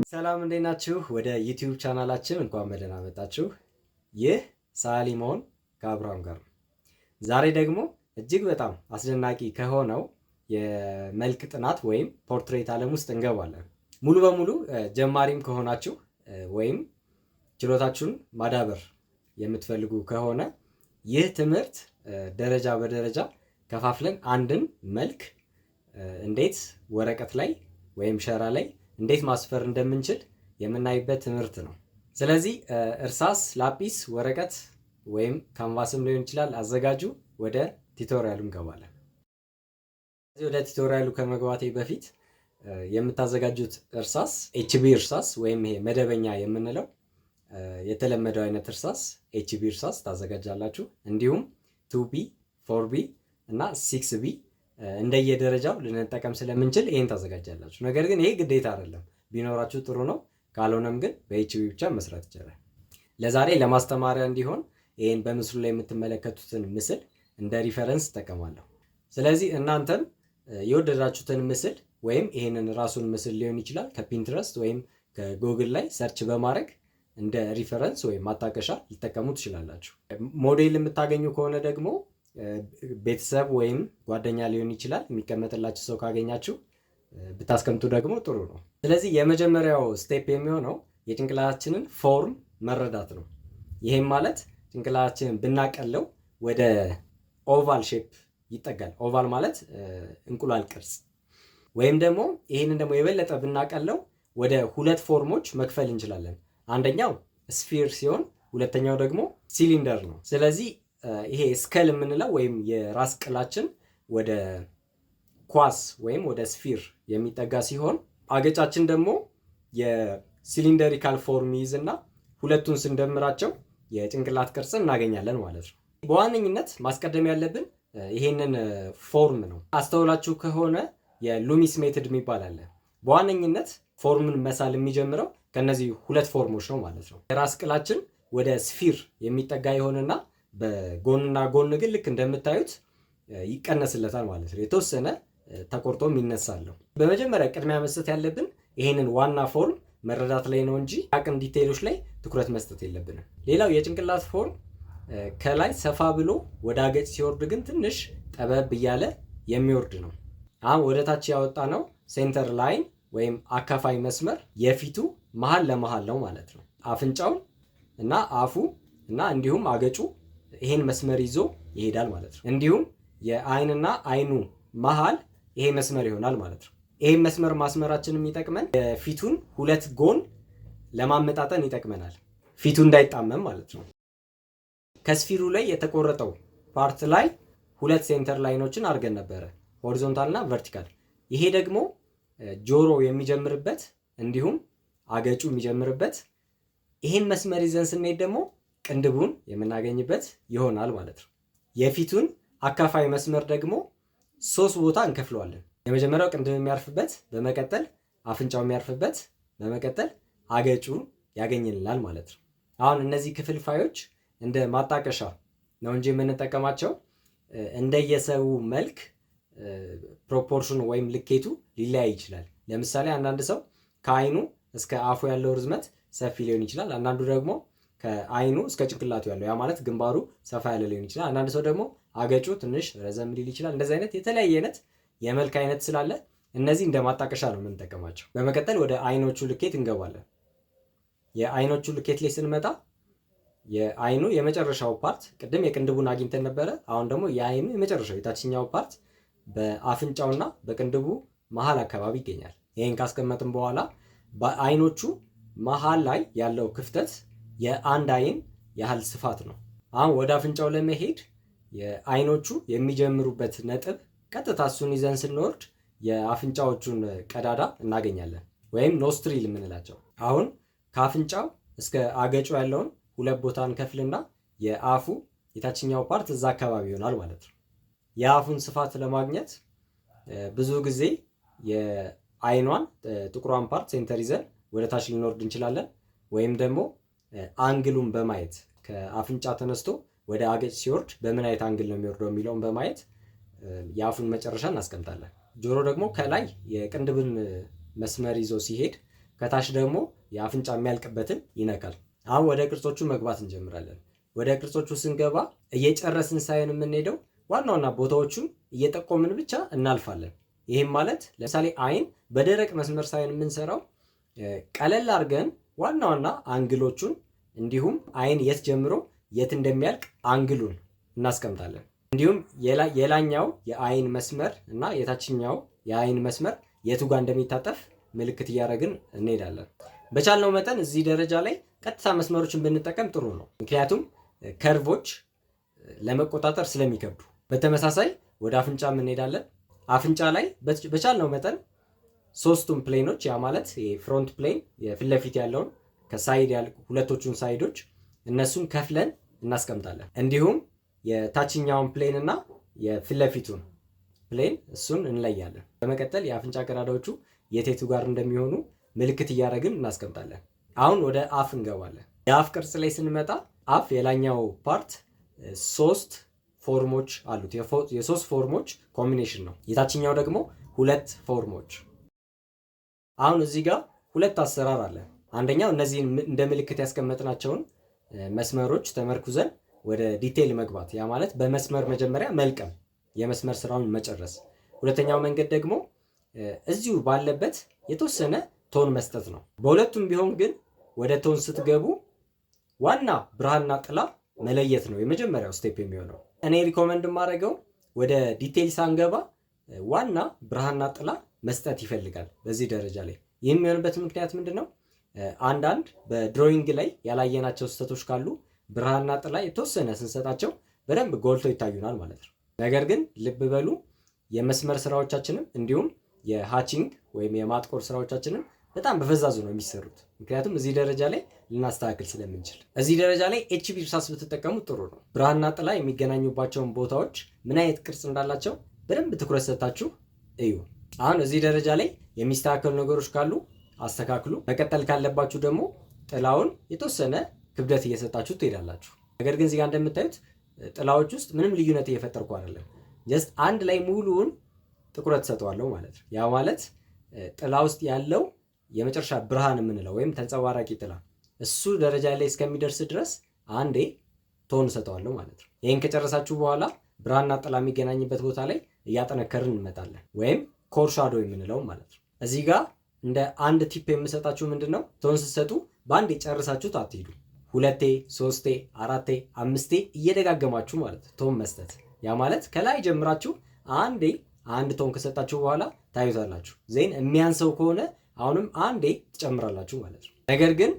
ሰላም እንዴት ናችሁ? ወደ ዩቲዩብ ቻናላችን እንኳን በደህና መጣችሁ። ይህ ሰዓሊ መሆን ከአብርሃም ጋር ነው። ዛሬ ደግሞ እጅግ በጣም አስደናቂ ከሆነው የመልክ ጥናት ወይም ፖርትሬት ዓለም ውስጥ እንገባለን። ሙሉ በሙሉ ጀማሪም ከሆናችሁ ወይም ችሎታችሁን ማዳበር የምትፈልጉ ከሆነ ይህ ትምህርት ደረጃ በደረጃ ከፋፍለን አንድን መልክ እንዴት ወረቀት ላይ ወይም ሸራ ላይ እንዴት ማስፈር እንደምንችል የምናይበት ትምህርት ነው። ስለዚህ እርሳስ፣ ላጲስ፣ ወረቀት ወይም ካንቫስም ሊሆን ይችላል አዘጋጁ። ወደ ቲቶሪያሉ እንገባለን። ወደ ቲቶሪያሉ ከመግባቴ በፊት የምታዘጋጁት እርሳስ ኤችቢ እርሳስ ወይም ይሄ መደበኛ የምንለው የተለመደው አይነት እርሳስ ኤችቢ እርሳስ ታዘጋጃላችሁ። እንዲሁም 2B፣ 4B እና 6B እንደየደረጃው ልንጠቀም ስለምንችል ይሄን ታዘጋጃላችሁ። ነገር ግን ይሄ ግዴታ አይደለም፣ ቢኖራችሁ ጥሩ ነው። ካልሆነም ግን በኤችቢ ብቻ መስራት ይቻላል። ለዛሬ ለማስተማሪያ እንዲሆን ይሄን በምስሉ ላይ የምትመለከቱትን ምስል እንደ ሪፈረንስ እጠቀማለሁ። ስለዚህ እናንተም የወደዳችሁትን ምስል ወይም ይሄንን ራሱን ምስል ሊሆን ይችላል ከፒንትረስት ወይም ከጉግል ላይ ሰርች በማድረግ እንደ ሪፈረንስ ወይም ማጣቀሻ ሊጠቀሙ ትችላላችሁ። ሞዴል የምታገኙ ከሆነ ደግሞ ቤተሰብ ወይም ጓደኛ ሊሆን ይችላል የሚቀመጥላችሁ ሰው ካገኛችሁ ብታስቀምጡ ደግሞ ጥሩ ነው። ስለዚህ የመጀመሪያው ስቴፕ የሚሆነው የጭንቅላታችንን ፎርም መረዳት ነው። ይሄም ማለት ጭንቅላታችንን ብናቀለው ወደ ኦቫል ሼፕ ይጠጋል። ኦቫል ማለት እንቁላል ቅርጽ፣ ወይም ደግሞ ይሄንን ደግሞ የበለጠ ብናቀለው ወደ ሁለት ፎርሞች መክፈል እንችላለን። አንደኛው ስፊር ሲሆን ሁለተኛው ደግሞ ሲሊንደር ነው። ስለዚህ ይሄ ስከል የምንለው ወይም የራስ ቅላችን ወደ ኳስ ወይም ወደ ስፊር የሚጠጋ ሲሆን አገጫችን ደግሞ የሲሊንደሪካል ፎርም ይይዝና ሁለቱን ስንደምራቸው የጭንቅላት ቅርጽ እናገኛለን ማለት ነው። በዋነኝነት ማስቀደም ያለብን ይሄንን ፎርም ነው። አስተውላችሁ ከሆነ የሉሚስ ሜትድ የሚባል አለ። በዋነኝነት ፎርምን መሳል የሚጀምረው ከነዚህ ሁለት ፎርሞች ነው ማለት ነው። የራስ ቅላችን ወደ ስፊር የሚጠጋ ይሆንና በጎንና ጎን ግን ልክ እንደምታዩት ይቀነስለታል ማለት ነው። የተወሰነ ተቆርጦም ይነሳለሁ። በመጀመሪያ ቅድሚያ መስጠት ያለብን ይሄንን ዋና ፎርም መረዳት ላይ ነው እንጂ አቅም ዲቴይሎች ላይ ትኩረት መስጠት የለብንም። ሌላው የጭንቅላት ፎርም ከላይ ሰፋ ብሎ ወደ አገጭ ሲወርድ ግን ትንሽ ጠበብ እያለ የሚወርድ ነው። አሁን ወደ ታች ያወጣ ነው ሴንተር ላይን ወይም አካፋይ መስመር የፊቱ መሀል ለመሀል ነው ማለት ነው። አፍንጫውን እና አፉ እና እንዲሁም አገጩ ይሄን መስመር ይዞ ይሄዳል ማለት ነው። እንዲሁም የአይንና አይኑ መሃል ይሄ መስመር ይሆናል ማለት ነው። ይሄን መስመር ማስመራችን የሚጠቅመን የፊቱን ሁለት ጎን ለማመጣጠን ይጠቅመናል፣ ፊቱ እንዳይጣመም ማለት ነው። ከስፊሩ ላይ የተቆረጠው ፓርት ላይ ሁለት ሴንተር ላይኖችን አድርገን ነበረ፣ ሆሪዞንታል እና ቨርቲካል። ይሄ ደግሞ ጆሮ የሚጀምርበት እንዲሁም አገጩ የሚጀምርበት፣ ይሄን መስመር ይዘን ስንሄድ ደግሞ ቅንድቡን የምናገኝበት ይሆናል ማለት ነው። የፊቱን አካፋይ መስመር ደግሞ 3 ቦታ እንከፍለዋለን። የመጀመሪያው ቅንድብ የሚያርፍበት፣ በመቀጠል አፍንጫው የሚያርፍበት፣ በመቀጠል አገጩ ያገኝልናል ማለት ነው። አሁን እነዚህ ክፍልፋዮች እንደ ማጣቀሻ ነው እንጂ የምንጠቀማቸው እንደየሰው መልክ ፕሮፖርሽኑ ወይም ልኬቱ ሊለያይ ይችላል። ለምሳሌ አንዳንድ ሰው ከአይኑ እስከ አፉ ያለው ርዝመት ሰፊ ሊሆን ይችላል። አንዳንዱ ደግሞ ከአይኑ እስከ ጭንቅላቱ ያለው ያ ማለት ግንባሩ ሰፋ ያለ ሊሆን ይችላል። አንዳንድ ሰው ደግሞ አገጩ ትንሽ ረዘም ሊል ይችላል። እንደዚህ አይነት የተለያየ አይነት የመልክ አይነት ስላለ እነዚህ እንደ ማጣቀሻ ነው የምንጠቀማቸው። በመቀጠል ወደ አይኖቹ ልኬት እንገባለን። የአይኖቹ ልኬት ላይ ስንመጣ የአይኑ የመጨረሻው ፓርት ቅድም የቅንድቡን አግኝተን ነበረ። አሁን ደግሞ የአይኑ የመጨረሻው የታችኛው ፓርት በአፍንጫውና በቅንድቡ መሀል አካባቢ ይገኛል። ይህን ካስቀመጥን በኋላ በአይኖቹ መሀል ላይ ያለው ክፍተት የአንድ አይን ያህል ስፋት ነው። አሁን ወደ አፍንጫው ለመሄድ የአይኖቹ የሚጀምሩበት ነጥብ ቀጥታ እሱን ይዘን ስንወርድ የአፍንጫዎቹን ቀዳዳ እናገኛለን ወይም ኖስትሪል የምንላቸው። አሁን ከአፍንጫው እስከ አገጩ ያለውን ሁለት ቦታ እንከፍልና የአፉ የታችኛው ፓርት እዛ አካባቢ ይሆናል ማለት ነው። የአፉን ስፋት ለማግኘት ብዙ ጊዜ የአይኗን ጥቁሯን ፓርት ሴንተር ይዘን ወደ ታች ልንወርድ እንችላለን። ወይም ደግሞ አንግሉን በማየት ከአፍንጫ ተነስቶ ወደ አገጭ ሲወርድ በምን አይነት አንግል ነው የሚወርደው የሚለውን በማየት የአፉን መጨረሻ እናስቀምጣለን። ጆሮ ደግሞ ከላይ የቅንድብን መስመር ይዞ ሲሄድ ከታች ደግሞ የአፍንጫ የሚያልቅበትን ይነካል። አሁን ወደ ቅርጾቹ መግባት እንጀምራለን። ወደ ቅርጾቹ ስንገባ እየጨረስን ሳይሆን የምንሄደው ዋና ዋና ቦታዎቹን እየጠቆምን ብቻ እናልፋለን። ይህም ማለት ለምሳሌ አይን በደረቅ መስመር ሳይሆን የምንሰራው ቀለል አድርገን ዋና ዋና አንግሎቹን እንዲሁም አይን የት ጀምሮ የት እንደሚያልቅ አንግሉን እናስቀምጣለን። እንዲሁም የላኛው የአይን መስመር እና የታችኛው የአይን መስመር የቱ ጋር እንደሚታጠፍ ምልክት እያደረግን እንሄዳለን። በቻልነው መጠን እዚህ ደረጃ ላይ ቀጥታ መስመሮችን ብንጠቀም ጥሩ ነው፣ ምክንያቱም ከርቮች ለመቆጣጠር ስለሚከብዱ። በተመሳሳይ ወደ አፍንጫ እንሄዳለን። አፍንጫ ላይ በቻልነው መጠን ሶስቱም ፕሌኖች ያ ማለት የፍሮንት ፕሌን የፊት ለፊት ያለውን ከሳይድ ሁለቶቹን ሳይዶች እነሱን ከፍለን እናስቀምጣለን። እንዲሁም የታችኛውን ፕሌን እና የፊት ለፊቱን ፕሌን እሱን እንለያለን። በመቀጠል የአፍንጫ ቀዳዳዎቹ የቴቱ ጋር እንደሚሆኑ ምልክት እያደረግን እናስቀምጣለን። አሁን ወደ አፍ እንገባለን። የአፍ ቅርጽ ላይ ስንመጣ አፍ የላኛው ፓርት 3 ፎርሞች አሉት። የሶስት ፎርሞች ኮምቢኔሽን ነው። የታችኛው ደግሞ 2 ፎርሞች። አሁን እዚህ ጋር 2 አሰራር አለ። አንደኛው እነዚህን እንደ ምልክት ያስቀመጥናቸውን መስመሮች ተመርኩዘን ወደ ዲቴይል መግባት፣ ያ ማለት በመስመር መጀመሪያ መልቀም፣ የመስመር ስራውን መጨረስ። ሁለተኛው መንገድ ደግሞ እዚሁ ባለበት የተወሰነ ቶን መስጠት ነው። በሁለቱም ቢሆን ግን ወደ ቶን ስትገቡ ዋና ብርሃንና ጥላ መለየት ነው የመጀመሪያው ስቴፕ የሚሆነው። እኔ ሪኮመንድ የማደርገው ወደ ዲቴይል ሳንገባ ዋና ብርሃንና ጥላ መስጠት ይፈልጋል በዚህ ደረጃ ላይ። ይህም የሚሆንበት ምክንያት ምንድን ነው? አንዳንድ በድሮይንግ ላይ ያላየናቸው ስህተቶች ካሉ ብርሃንና ጥላ የተወሰነ ስንሰጣቸው በደንብ ጎልተው ይታዩናል ማለት ነው። ነገር ግን ልብ በሉ የመስመር ስራዎቻችንም እንዲሁም የሃቺንግ ወይም የማጥቆር ስራዎቻችንም በጣም በፈዛዙ ነው የሚሰሩት። ምክንያቱም እዚህ ደረጃ ላይ ልናስተካክል ስለምንችል እዚህ ደረጃ ላይ ኤችቢ እርሳስ ብትጠቀሙ ጥሩ ነው። ብርሃንና ጥላ የሚገናኙባቸውን ቦታዎች ምን አይነት ቅርጽ እንዳላቸው በደንብ ትኩረት ሰጥታችሁ እዩ። አሁን እዚህ ደረጃ ላይ የሚስተካከሉ ነገሮች ካሉ አስተካክሉ። መቀጠል ካለባችሁ ደግሞ ጥላውን የተወሰነ ክብደት እየሰጣችሁ ትሄዳላችሁ። ነገር ግን እዚህ ጋር እንደምታዩት ጥላዎች ውስጥ ምንም ልዩነት እየፈጠርኩ አይደለም። ጀስት አንድ ላይ ሙሉውን ትኩረት ሰጠዋለሁ ማለት ነው። ያ ማለት ጥላ ውስጥ ያለው የመጨረሻ ብርሃን የምንለው ወይም ተንጸባራቂ ጥላ እሱ ደረጃ ላይ እስከሚደርስ ድረስ አንዴ ቶን ሰጠዋለሁ ማለት ነው። ይህን ከጨረሳችሁ በኋላ ብርሃንና ጥላ የሚገናኝበት ቦታ ላይ እያጠነከርን እንመጣለን፣ ወይም ኮር ሻዶ የምንለው ማለት ነው። እዚህ ጋር እንደ አንድ ቲፕ የምሰጣችሁ ምንድን ነው፣ ቶን ስትሰጡ በአንዴ ጨርሳችሁት አትሄዱ። 2፣ 3፣ 4፣ 5 እየደጋገማችሁ ማለት ቶን መስጠት። ያ ማለት ከላይ ጀምራችሁ አንዴ አንድ ቶን ከሰጣችሁ በኋላ ታዩታላችሁ። ዜን የሚያንሰው ከሆነ አሁንም አንዴ ትጨምራላችሁ ማለት ነው። ነገር ግን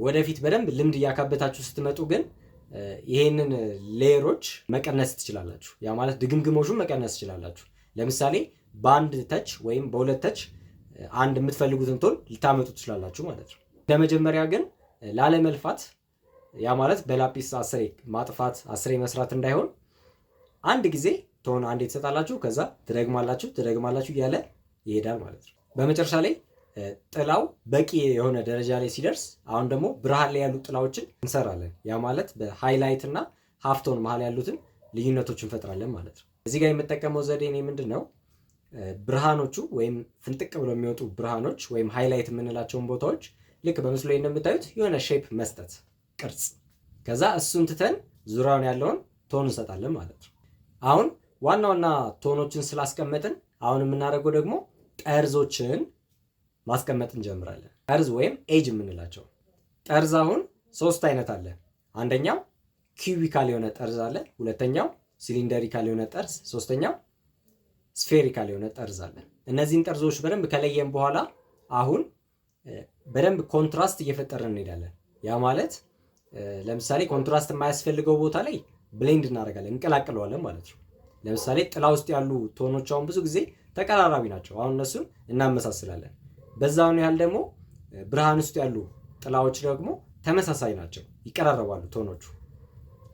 ወደፊት በደንብ ልምድ እያካበታችሁ ስትመጡ ግን ይሄንን ሌየሮች መቀነስ ትችላላችሁ። ያ ማለት ድግምግሞሹን መቀነስ ትችላላችሁ። ለምሳሌ በአንድ ተች ወይም በ2 ተች አንድ የምትፈልጉትን ቶን ልታመጡ ትችላላችሁ ማለት ነው። ለመጀመሪያ ግን ላለመልፋት፣ ያ ማለት በላጲስ 10 ማጥፋት 10 መስራት እንዳይሆን አንድ ጊዜ ቶን አንዴ ትሰጣላችሁ፣ ከዛ ትደግማላችሁ እያለ ይሄዳል ማለት ነው። በመጨረሻ ላይ ጥላው በቂ የሆነ ደረጃ ላይ ሲደርስ አሁን ደግሞ ብርሃን ላይ ያሉ ጥላዎችን እንሰራለን። ያ ማለት በሃይላይት እና ሃፍቶን መሀል ያሉትን ልዩነቶች እንፈጥራለን ማለት ነው። እዚህ ጋር የምጠቀመው ዘዴ እኔ ምንድን ነው፣ ብርሃኖቹ ወይም ፍንጥቅ ብለው የሚወጡ ብርሃኖች ወይም ሃይላይት የምንላቸውን ቦታዎች ልክ በምስሉ ላይ እንደምታዩት የሆነ ሼፕ መስጠት፣ ቅርጽ፣ ከዛ እሱን ትተን ዙሪያውን ያለውን ቶን እንሰጣለን ማለት ነው። አሁን ዋና ዋና ቶኖችን ስላስቀመጥን አሁን የምናደርገው ደግሞ ጠርዞችን ማስቀመጥ እንጀምራለን። ጠርዝ ወይም ኤጅ የምንላቸው ጠርዝ አሁን 3 አይነት አለ። አንደኛው ኪዩቢካል የሆነ ጠርዝ አለ፣ ሁለተኛው ሲሊንደሪካል የሆነ ጠርዝ፣ ሶስተኛው ስፌሪካል የሆነ ጠርዝ አለ። እነዚህን ጠርዞች በደንብ ከለየን በኋላ አሁን በደንብ ኮንትራስት እየፈጠርን እንሄዳለን። ያ ማለት ለምሳሌ ኮንትራስት የማያስፈልገው ቦታ ላይ ብሌንድ እናደርጋለን፣ እንቀላቅለዋለን ማለት ነው። ለምሳሌ ጥላ ውስጥ ያሉ ቶኖች አሁን ብዙ ጊዜ ተቀራራቢ ናቸው። አሁን እነሱን እናመሳስላለን። በዛውን ያህል ደግሞ ብርሃን ውስጥ ያሉ ጥላዎች ደግሞ ተመሳሳይ ናቸው፣ ይቀራረባሉ ቶኖቹ።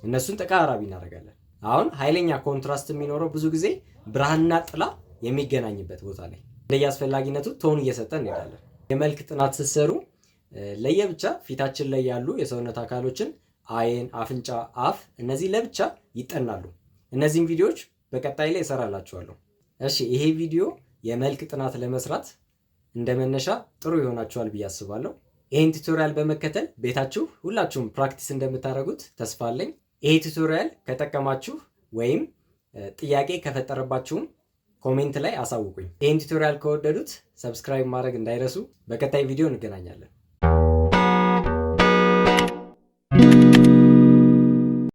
እነሱን ተቀራራቢ እናደርጋለን። አሁን ኃይለኛ ኮንትራስት የሚኖረው ብዙ ጊዜ ብርሃንና ጥላ የሚገናኝበት ቦታ ላይ እንደየአስፈላጊነቱ ቶን እየሰጠን እንሄዳለን። የመልክ ጥናት ስትሰሩ ለየብቻ ፊታችን ላይ ያሉ የሰውነት አካሎችን አይን፣ አፍንጫ፣ አፍ እነዚህ ለብቻ ይጠናሉ። እነዚህን ቪዲዮዎች በቀጣይ ላይ እሰራላችኋለሁ። እሺ፣ ይሄ ቪዲዮ የመልክ ጥናት ለመስራት እንደ መነሻ ጥሩ ይሆናችኋል ብዬ አስባለሁ። ይህን ቱቶሪያል በመከተል ቤታችሁ ሁላችሁም ፕራክቲስ እንደምታደርጉት ተስፋ አለኝ። ይሄ ቱቶሪያል ከጠቀማችሁ ወይም ጥያቄ ከፈጠረባችሁም ኮሜንት ላይ አሳውቁኝ። ይህን ቱቶሪያል ከወደዱት ሰብስክራይብ ማድረግ እንዳይረሱ። በቀጣይ ቪዲዮ እንገናኛለን።